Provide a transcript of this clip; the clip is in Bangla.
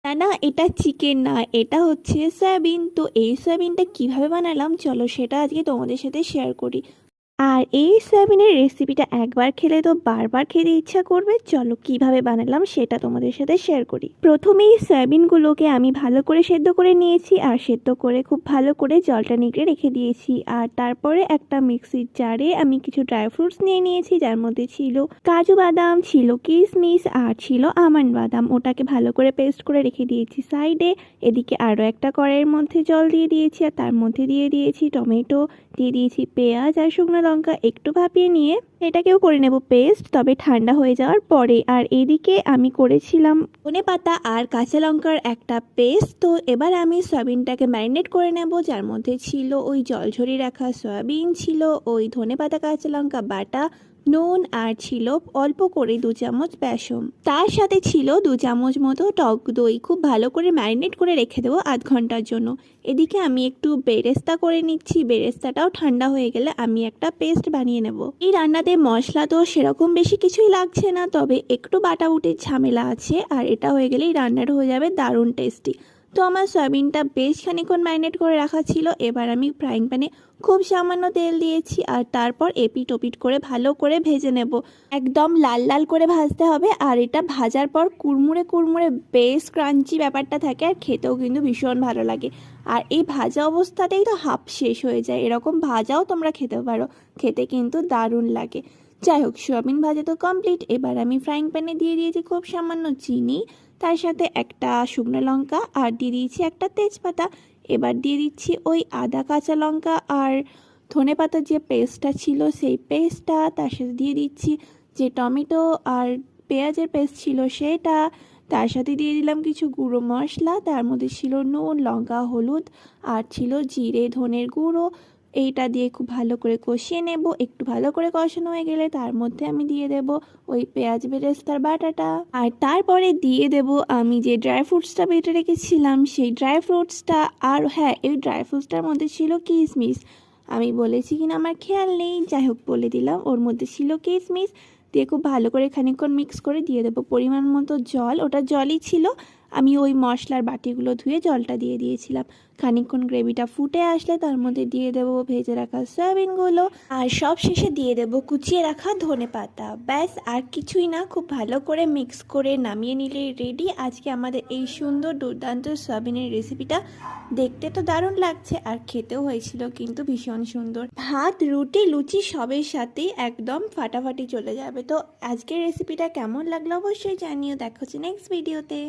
না না, এটা চিকেন না, এটা হচ্ছে সয়াবিন। তো এই সয়াবিনটা কিভাবে বানালাম চলো সেটা আজকে তোমাদের সাথে শেয়ার করি। আর এই সয়াবিনের রেসিপিটা একবার খেলে তো বারবার খেতে ইচ্ছা করবে। চলো কিভাবে বানালাম সেটা তোমাদের সাথে শেয়ার করি। প্রথমেই সয়াবিনগুলোকে আমি ভালো করে সেদ্ধ করে নিয়েছি, আর সেদ্ধ করে খুব ভালো করে জলটা নিগড়ে রেখে দিয়েছি। আর তারপরে একটা মিক্সির জারে আমি কিছু ড্রাই ফ্রুটস নিয়ে নিয়েছি, যার মধ্যে ছিল কাজু বাদাম, ছিল কিশমিশ, আর ছিল আমন্ড বাদাম। ওটাকে ভালো করে পেস্ট করে রেখে দিয়েছি সাইডে। এদিকে আরও একটা কড়াইয়ের মধ্যে জল দিয়ে দিয়েছি, আর তার মধ্যে দিয়ে দিয়েছি টমেটো, দিয়ে দিয়েছি পেঁয়াজ আর শুকনো লঙ্কা। একটু ভাপিয়ে নিয়ে এটাকেও করে নেব পেস্ট, তবে ঠান্ডা হয়ে যাওয়ার পরে। আর এদিকে আমি করেছিলাম ধনেপাতা আর কাঁচা লঙ্কার একটা পেস্ট। তো এবার আমি সয়াবিনটাকে ম্যারিনেট করে নেব, যার মধ্যে ছিল ওই জল ঝরিয়ে রাখা সয়াবিন, ছিল ওই ধনেপাতা কাঁচা লঙ্কা বাটা, নুন, আর ছিল অল্প করে 2 চামচ বেসন। তার সাথে ছিল 2 চামচ মতো টক দই। খুব ভালো করে ম্যারিনেট করে রেখে দেবো আধ ঘন্টার জন্য। এদিকে আমি একটু বেরেস্তা করে নিচ্ছি। বেরেস্তাটাও ঠান্ডা হয়ে গেলে আমি একটা পেস্ট বানিয়ে নেব। এই রান্নাতে মশলা তো সেরকম বেশি কিছুই লাগছে না, তবে একটু বাটাবুটির ঝামেলা আছে। আর এটা হয়ে গেলেই রান্নাটা হয়ে যাবে দারুণ টেস্টি। তো আমার সয়াবিনটা বেশ খানিকক্ষণ ম্যারিনেট করে রাখা ছিল। এবার আমি ফ্রাইং প্যানে খুব সামান্য তেল দিয়েছি, আর তারপর এপিট ওপিট করে ভালো করে ভেজে নেব। একদম লাল লাল করে ভাজতে হবে। আর এটা ভাজার পর কুড়মুড়ে কুড়মুড়ে বেশ ক্রাঞ্চি ব্যাপারটা থাকে, আর খেতেও কিন্তু ভীষণ ভালো লাগে। আর এই ভাজা অবস্থাতেই তো হাফ শেষ হয়ে যায়। এরকম ভাজাও তোমরা খেতে পারো, খেতে কিন্তু দারুণ লাগে। যাই হোক, সয়াবিন ভাজা তো কমপ্লিট। এবার আমি ফ্রাইং প্যানে দিয়ে দিয়েছি খুব সামান্য চিনি, তার সাথে একটা শুকনো লঙ্কা, আর দিয়ে দিয়েছি একটা তেজপাতা। এবার দিয়ে দিচ্ছি ওই আদা কাঁচা লঙ্কা আর ধনেপাতার যে পেস্টটা ছিল সেই পেস্টটা, তার সাথে দিয়ে দিচ্ছি যে টমেটো আর পেঁয়াজের পেস্ট ছিল সেটা। তার সাথে দিয়ে দিলাম কিছু গুঁড়ো মশলা, তার মধ্যে ছিল নুন, লঙ্কা, হলুদ, আর ছিল জিরে ধনের গুঁড়ো। এইটা দিয়ে খুব ভালো করে কষিয়ে নেব। একটু ভালো করে কষানো হয়ে গেলে তার মধ্যে আমি দিয়ে দেব ওই পেঁয়াজ বেরেস্তার বাটাটা, আর তারপরে দিয়ে দেব আমি যে ড্রাই ফ্রুটসটা বেটে রেখেছিলাম সেই ড্রাই ফ্রুটসটা। আর হ্যাঁ, এই ড্রাই ফ্রুটসটার মধ্যে ছিল কিশমিশ। আমি বলেছি কিনা আমার খেয়াল নেই, যাই হোক বলে দিলাম, ওর মধ্যে ছিল কিশমিশ। দিয়ে খুব ভালো করে খানিকক্ষণ মিক্স করে দিয়ে দেবো পরিমাণ মতো জল। ওটা জলই ছিল, আমি ওই মশলার বাটিগুলো ধুয়ে জলটা দিয়ে দিয়েছিলাম। খানিকক্ষণ গ্রেভিটা ফুটে আসলে তার মধ্যে দিয়ে দেবো ভেজে রাখা সয়াবিনগুলো, আর সব শেষে দিয়ে দেবো কুচিয়ে রাখা ধনেপাতা। ব্যাস, আর কিছুই না। খুব ভালো করে মিক্স করে নামিয়ে নিলে রেডি আজকে আমাদের এই সুন্দর দুর্দান্ত সয়াবিনের রেসিপিটা। দেখতে তো দারুণ লাগছে, আর খেতেও হয়েছিল কিন্তু ভীষণ সুন্দর। ভাত, রুটি, লুচি সবের সাথেই একদম ফাটাফাটি চলে যাবে। তো আজকের রেসিপিটা কেমন লাগলো অবশ্যই জানিও। দেখা হচ্ছে নেক্সট ভিডিওতে।